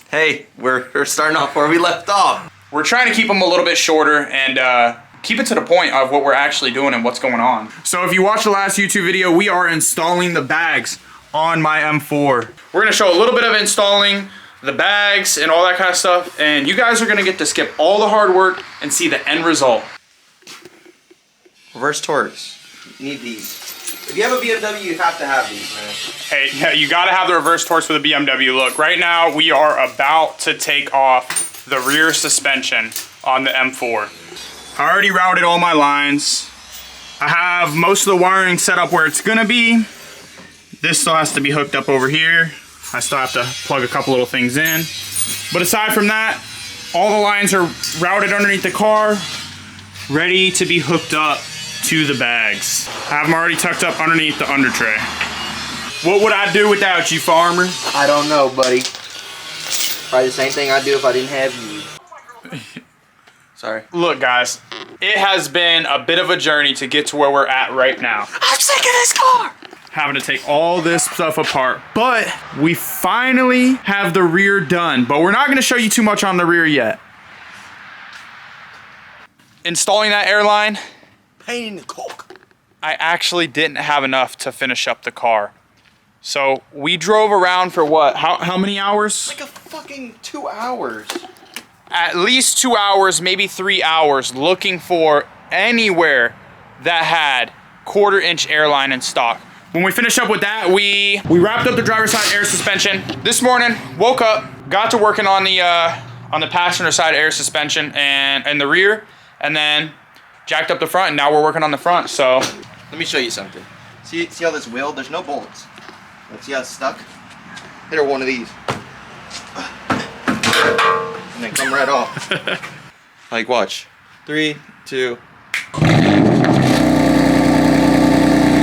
Hey, we're starting off where we left off. We're trying to keep them a little bit shorter and keep it to the point of what we're actually doing and what's going on. So if you watched the last YouTube video, we are installing the bags on my M4. We're gonna show a little bit of installing the bags and all that kind of stuff, and you guys are gonna get to skip all the hard work and see the end result. Reverse torques. You need these. If you have a BMW, you have to have these, man. Hey, yeah, you gotta have the reverse torques with a BMW. Look, right now we are about to take off the rear suspension on the M4. I already routed all my lines. I have most of the wiring set up where it's gonna be. This still has to be hooked up over here. I still have to plug a couple little things in. But aside from that, all the lines are routed underneath the car, ready to be hooked up to the bags. I have them already tucked up underneath the under tray. What would I do without you, farmer? I don't know, buddy. Probably the same thing I'd do if I didn't have you. Sorry. Look, guys, it has been a bit of a journey to get to where we're at right now. I'm sick of this car! Having to take all this stuff apart, but we finally have the rear done, but we're not gonna show you too much on the rear yet. Installing that airline, Pain in the coke. I actually didn't have enough to finish up the car. So we drove around for what, how many hours? Like a fucking 2 hours. At least 2 hours, maybe 3 hours, looking for anywhere that had 1/4-inch airline in stock. When we finished up with that, we wrapped up the driver's side air suspension. This morning, woke up, got to working on the passenger side air suspension and the rear, and then jacked up the front, and now we're working on the front, so. Let me show you something. See how this wheel, there's no bolts. See how it's stuck? Hit her one of these. And then come right off. Like, watch. 3, 2.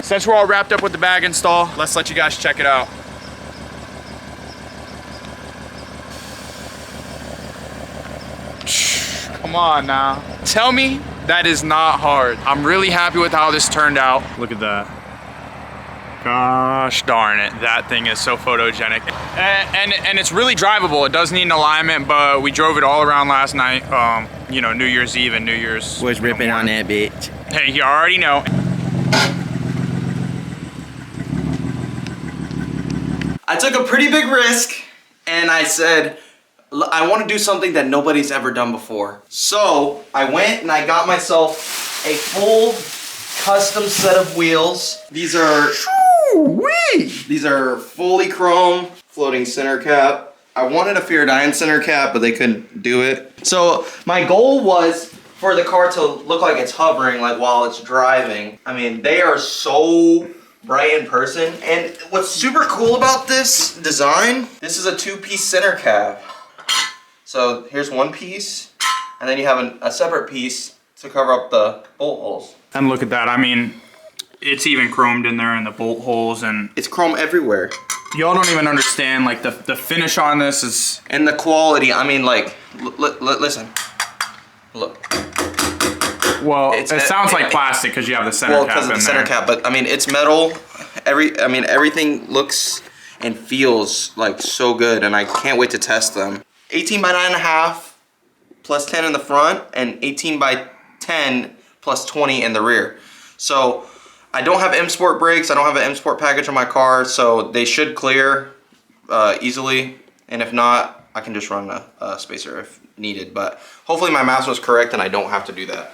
Since we're all wrapped up with the bag install, let's let you guys check it out. Come on now. Tell me that is not hard. I'm really happy with how this turned out. Look at that. Gosh darn it, that thing is so photogenic. And it's really drivable. It does need an alignment, but we drove it all around last night. You know, New Year's Eve and New Year's. Was ripping on that bitch. Hey, you already know. I took a pretty big risk and I said, I want to do something that nobody's ever done before. So I went and I got myself a full custom set of wheels. These are fully chrome floating center cap. I wanted a Fiorodine center cap, but they couldn't do it. So my goal was for the car to look like it's hovering, like while it's driving. I mean, they are so bright in person. And what's super cool about this design, this is a 2-piece center cap. So here's one piece, and then you have a separate piece to cover up the bolt holes. And look at that, I mean, it's even chromed in there in the bolt holes, and it's chrome everywhere. Y'all don't even understand, like, the finish on this is... And the quality, I mean, like, listen, look. Well, it sounds like plastic because you have the center cap in there. Well, because of the center cap, but I mean, it's metal. Everything looks and feels like so good, and I can't wait to test them. 18 by 9.5 plus 10 in the front, and 18 by 10 plus 20 in the rear. So I don't have M Sport brakes. I don't have an M Sport package on my car, so they should clear easily. And if not, I can just run a spacer if needed. But hopefully my math was correct and I don't have to do that.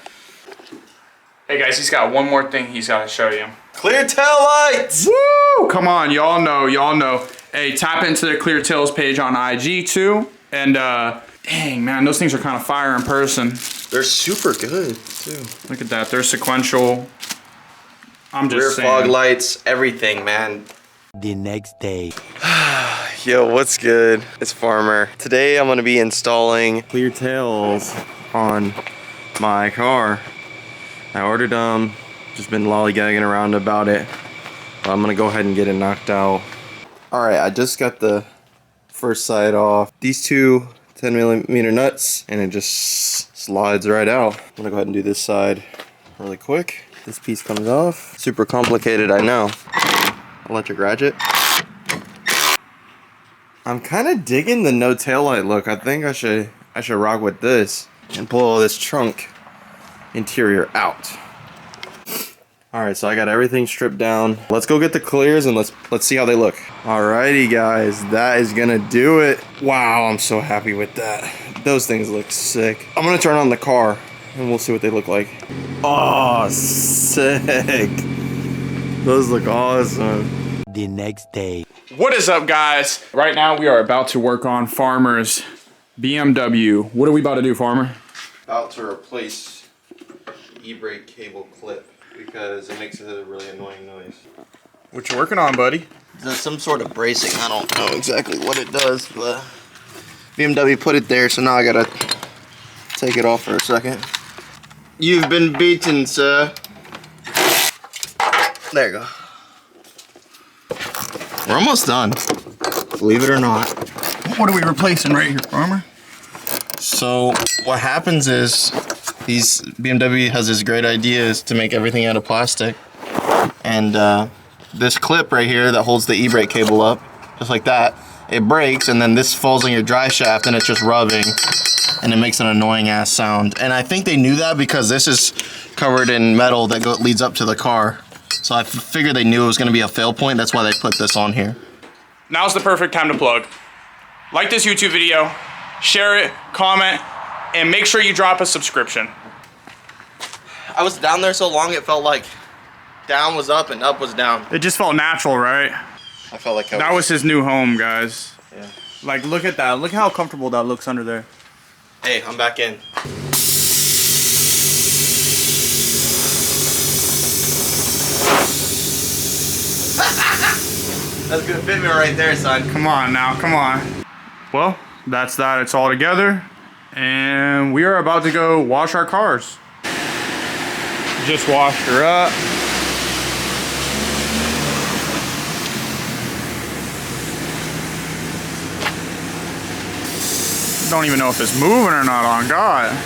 Hey guys, he's got one more thing he's got to show you. Clear tail lights! Woo! Come on, y'all know. Hey, tap into the Clear Tails page on IG too. And dang man, those things are kind of fire in person. They're super good too. Look at that, they're sequential. I'm just saying. Rear fog lights, everything, man. The next day. Yo, what's good? It's Farmer. Today I'm gonna be installing Clear Tails on my car. I ordered them, just been lollygagging around about it. But I'm gonna go ahead and get it knocked out. All right, I just got the first side off. These two 10mm nuts, and it just slides right out. I'm gonna go ahead and do this side really quick. This piece comes off. Super complicated, I know. Electric ratchet. I'm kind of digging the no taillight look. I think I should rock with this and pull all this trunk interior out. All right, so I got everything stripped down. Let's go get the clears and let's see how they look. Alrighty, guys, that is gonna do it. Wow, I'm so happy with that. Those things look sick. I'm gonna turn on the car and we'll see what they look like. Oh, sick. Those look awesome. The next day. What is up, guys? Right now we are about to work on Farmer's BMW. What are we about to do, Farmer? About to replace e-brake cable clip because it makes a really annoying noise. What you working on, buddy? There's some sort of bracing. I don't know exactly what it does, but BMW put it there, so now I gotta take it off for a second. You've been beaten, sir. There you go. We're almost done, believe it or not. What are we replacing right here, Farmer? So what happens is BMW has this great idea is to make everything out of plastic, and this clip right here that holds the e-brake cable up, just like that, it breaks, and then this falls on your drive shaft and it's just rubbing and it makes an annoying ass sound. And I think they knew that because this is covered in metal that leads up to the car. So I figured they knew it was going to be a fail point. That's why they put this on here. Now's the perfect time to plug. Like this YouTube video, share it, comment, and make sure you drop a subscription. I was down there so long it felt like down was up and up was down. It just felt natural, right? I felt like That was his new home, guys. Yeah. Like, look at that. Look how comfortable that looks under there. Hey, I'm back in. That's good fitment right there, son. Come on now, come on. Well, that's that. It's all together. And we are about to go wash our cars. Just washed her up. Don't even know if it's moving or not, on God.